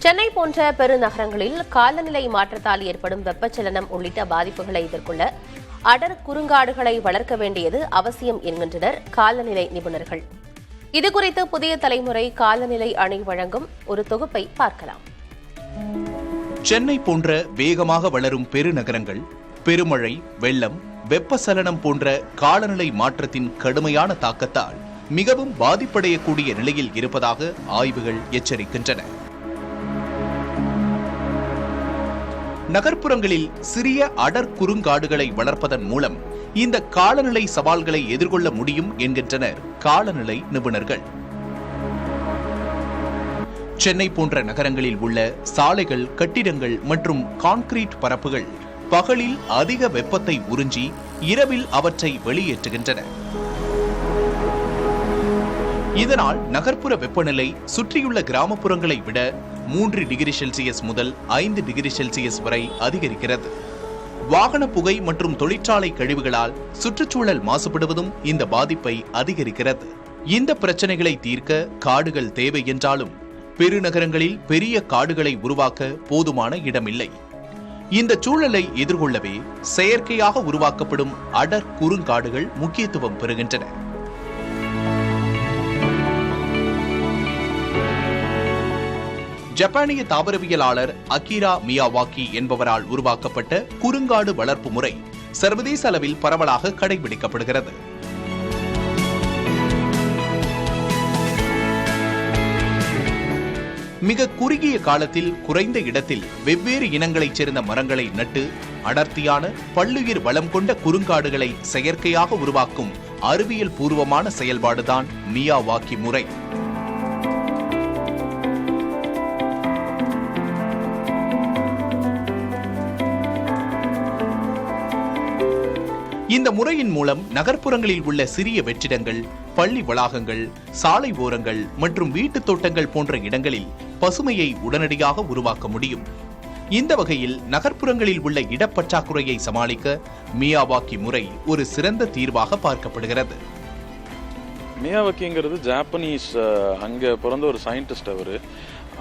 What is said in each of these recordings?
சென்னை போன்ற பெருநகரங்களில் காலநிலை மாற்றத்தால் ஏற்படும் வெப்பச்சலனம் உள்ளிட்ட பாதிப்புகளை எதிர்கொள்ள அடர் குறுங்காடுகளை வளர்க்க வேண்டியது அவசியம் என்கின்றனர் காலநிலை நிபுணர்கள். இதுகுறித்து புதிய தலைமுறை காலநிலை அணி வழங்கும் ஒரு தொகுப்பை பார்க்கலாம். சென்னை போன்ற வேகமாக வளரும் பெருநகரங்கள் பெருமழை, வெள்ளம், வெப்பச்சலனம் போன்ற காலநிலை மாற்றத்தின் கடுமையான தாக்கத்தால் மிகவும் பாதிப்படையக்கூடிய நிலையில் இருப்பதாக ஆய்வுகள் எச்சரிக்கின்றன. நகர்ப்புறங்களில் சிறிய அடர் குறுங்காடுகளை வளர்ப்பதன் மூலம் இந்த காலநிலை சவால்களை எதிர்கொள்ள முடியும் என்கின்றனர் காலநிலை நிபுணர்கள். சென்னை போன்ற நகரங்களில் உள்ள சாலைகள், கட்டிடங்கள் மற்றும் கான்கிரீட் பரப்புகள் பகலில் அதிக வெப்பத்தை உறிஞ்சி இரவில் அவற்றை வெளியேற்றுகின்றன. இதனால் நகர்ப்புற வெப்பநிலை சுற்றியுள்ள கிராமப்புறங்களை விட 3 டிகிரி செல்சியஸ் முதல் 5 டிகிரி செல்சியஸ் வரை அதிகரிக்கிறது. வாகன புகை மற்றும் தொழிற்சாலை கழிவுகளால் சுற்றுச்சூழல் மாசுபடுவதும் இந்த பாதிப்பை அதிகரிக்கிறது. இந்த பிரச்சனைகளை தீர்க்க காடுகள் தேவை என்றாலும் பெருநகரங்களில் பெரிய காடுகளை உருவாக்க போதுமான இடமில்லை. இந்த சூழலை எதிர்கொள்ளவே செயற்கையாக உருவாக்கப்படும் அடர் குறுங்காடுகள் முக்கியத்துவம் பெறுகின்றன. ஜப்பானிய தாவரவியலாளர் அகிரா மியாவாக்கி என்பவரால் உருவாக்கப்பட்ட குறுங்காடு வளர்ப்பு முறை சர்வதேச அளவில் பரவலாக கடைபிடிக்கப்படுகிறது. மிக குறுகிய காலத்தில் குறைந்த இடத்தில் வெவ்வேறு இனங்களைச் சேர்ந்த மரங்களை நட்டு அடர்த்தியான பல்லுயிர் வளம் கொண்ட குறுங்காடுகளை செயற்கையாக உருவாக்கும் அறிவியல் பூர்வமான செயல்பாடுதான் மியாவாக்கி முறை. இந்த முறையின் மூலம் நகர்ப்புறங்களில் உள்ள சிறிய வெற்றிடங்கள், பள்ளி வளாகங்கள், சாலை ஓரங்கள் மற்றும் வீட்டுத் தோட்டங்கள் போன்ற இடங்களில் பசுமையை உடனடியாக உருவாக்க முடியும். இந்த வகையில் நகர்ப்புறங்களில் உள்ள இடப்பற்றாக்குறையை சமாளிக்க மியாவாக்கி முறை ஒரு சிறந்த தீர்வாக பார்க்கப்படுகிறது. மியாவாக்கிங்கிறது ஜாப்பனீஸ் அங்கே பிறந்த ஒரு சயின்டிஸ்ட்.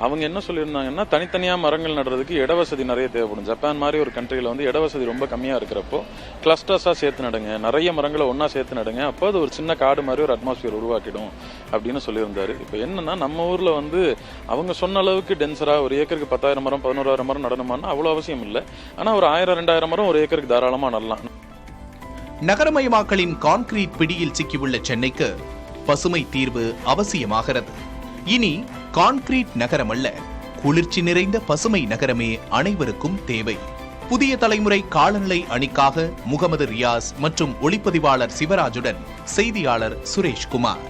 அவங்க என்ன சொல்லியிருந்தாங்கன்னா, தனித்தனியாக மரங்கள் நடுறதுக்கு இடவசதி நிறைய தேவைப்படும். ஜப்பான் மாதிரி ஒரு கண்ட்ரியில் இடவசதி ரொம்ப கம்மியாக இருக்கிறப்போ கிளஸ்டர்ஸாக சேர்த்து நடுங்க, நிறைய மரங்களை ஒன்றா சேர்த்து நடுங்க, அப்போ அது ஒரு சின்ன காடு மாதிரி ஒரு அட்மாஸ்பியர் உருவாக்கிடும் அப்படின்னு சொல்லியிருந்தாரு. இப்போ என்னன்னா, நம்ம ஊரில் அவங்க சொன்ன அளவுக்கு டென்சராக ஒரு ஏக்கருக்கு 10,000 மரம் 11,000 மரம் நடணுமானா அவ்வளோ அவசியம் இல்லை. ஆனால் ஒரு 1000-2000 மரம் ஒரு ஏக்கருக்கு தாராளமாக நடலாம். நகரமயமாக்கலின் கான்கிரீட் பிடியில் சிக்கியுள்ள சென்னைக்கு பசுமை தீர்வு அவசியமாகிறது. இனி கான்கிரீட் நகரம் அல்ல, குளிர்ச்சி நிறைந்த பசுமை நகரமே அனைவருக்கும் தேவை. புதிய தலைமுறை காலநிலை அணிக்காக முகமது ரியாஸ் மற்றும் ஒளிப்பதிவாளர் சிவராஜுடன் செய்தியாளர் சுரேஷ்குமார்.